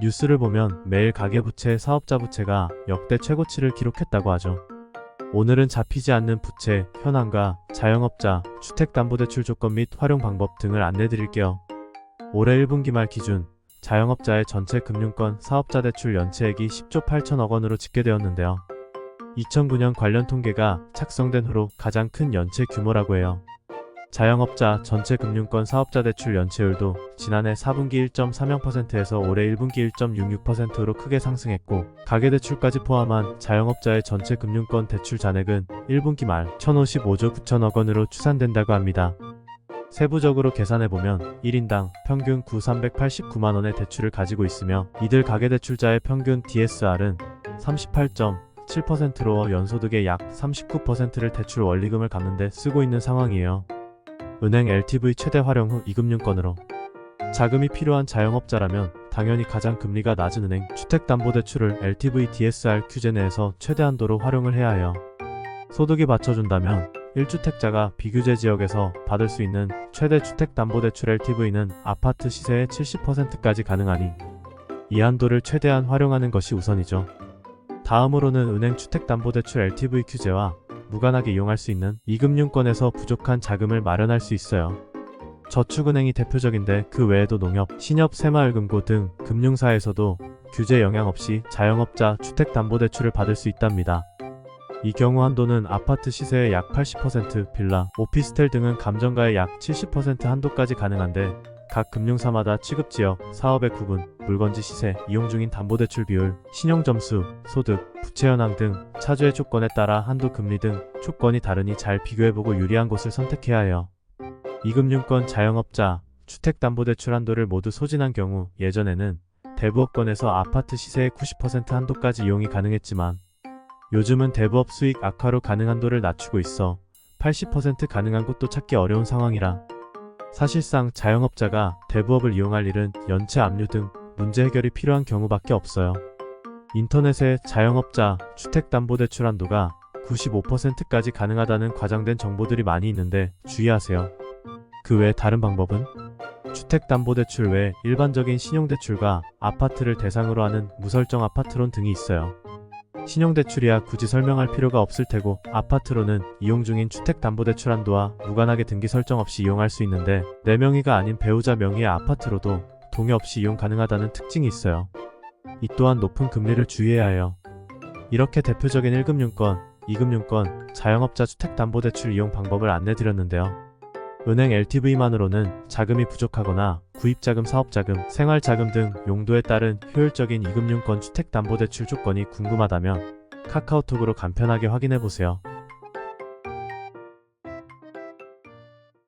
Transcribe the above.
뉴스를 보면 매일 가계부채, 사업자 부채가 역대 최고치를 기록했다고 하죠. 오늘은 잡히지 않는 부채, 현황과 자영업자, 주택담보대출 조건 및 활용 방법 등을 안내드릴게요. 올해 1분기 말 기준 자영업자의 전체 금융권 사업자 대출 연체액이 10조 8천억 원으로 집계되었는데요. 2009년 관련 통계가 작성된 후로 가장 큰 연체 규모라고 해요. 자영업자 전체 금융권 사업자 대출 연체율도 지난해 4분기 1.30%에서 올해 1분기 1.66%로 크게 상승했고, 가계대출까지 포함한 자영업자의 전체 금융권 대출 잔액은 1분기 말 1,055조 9천억 원으로 추산된다고 합니다. 세부적으로 계산해보면 1인당 평균 9,389만 원의 대출을 가지고 있으며, 이들 가계대출자의 평균 DSR은 38.7%로 연소득의 약 39%를 대출 원리금을 갚는 데 쓰고 있는 상황이에요. 은행 LTV 최대 활용 후 2금융권으로 자금이 필요한 자영업자라면 당연히 가장 금리가 낮은 은행 주택담보대출을 LTV DSR 규제 내에서 최대 한도로 활용을 해야 해요. 소득이 받쳐준다면 1주택자가 비규제 지역에서 받을 수 있는 최대 주택담보대출 LTV는 아파트 시세의 70%까지 가능하니 이 한도를 최대한 활용하는 것이 우선이죠. 다음으로는 은행 주택담보대출 LTV 규제와 무관하게 이용할 수 있는 2금융권에서 부족한 자금을 마련할 수 있어요. 저축은행이 대표적인데 그 외에도 농협, 신협, 새마을금고 등 금융사에서도 규제 영향 없이 자영업자 주택담보대출을 받을 수 있답니다. 이 경우 한도는 아파트 시세의 약 80%, 빌라, 오피스텔 등은 감정가의 약 70% 한도까지 가능한데, 각 금융사마다 취급지역, 사업의 구분, 물건지 시세, 이용 중인 담보대출 비율, 신용점수, 소득, 부채 현황 등 차주의 조건에 따라 한도 금리 등 조건이 다르니 잘 비교해보고 유리한 곳을 선택해야 해요. 2금융권 자영업자 주택담보대출 한도를 모두 소진한 경우 예전에는 대부업권에서 아파트 시세의 90% 한도까지 이용이 가능했지만, 요즘은 대부업 수익 악화로 가능 한도를 낮추고 있어 80% 가능한 곳도 찾기 어려운 상황이라 사실상 자영업자가 대부업을 이용할 일은 연체 압류 등 문제 해결이 필요한 경우밖에 없어요. 인터넷에 자영업자 주택담보대출 한도가 95%까지 가능하다는 과장된 정보들이 많이 있는데 주의하세요. 그 외 다른 방법은 주택담보대출 외 일반적인 신용대출과 아파트를 대상으로 하는 무설정 아파트론 등이 있어요. 신용대출이야 굳이 설명할 필요가 없을 테고, 아파트로는 이용 중인 주택담보대출 한도와 무관하게 등기 설정 없이 이용할 수 있는데, 내 명의가 아닌 배우자 명의의 아파트로도 동의 없이 이용 가능하다는 특징이 있어요. 이 또한 높은 금리를 주의해야 해요. 이렇게 대표적인 1금융권, 2금융권, 자영업자 주택담보대출 이용 방법을 안내드렸는데요. 은행 LTV만으로는 자금이 부족하거나 구입자금, 사업자금, 생활자금 등 용도에 따른 효율적인 2금융권 주택담보대출 조건이 궁금하다면 카카오톡으로 간편하게 확인해보세요.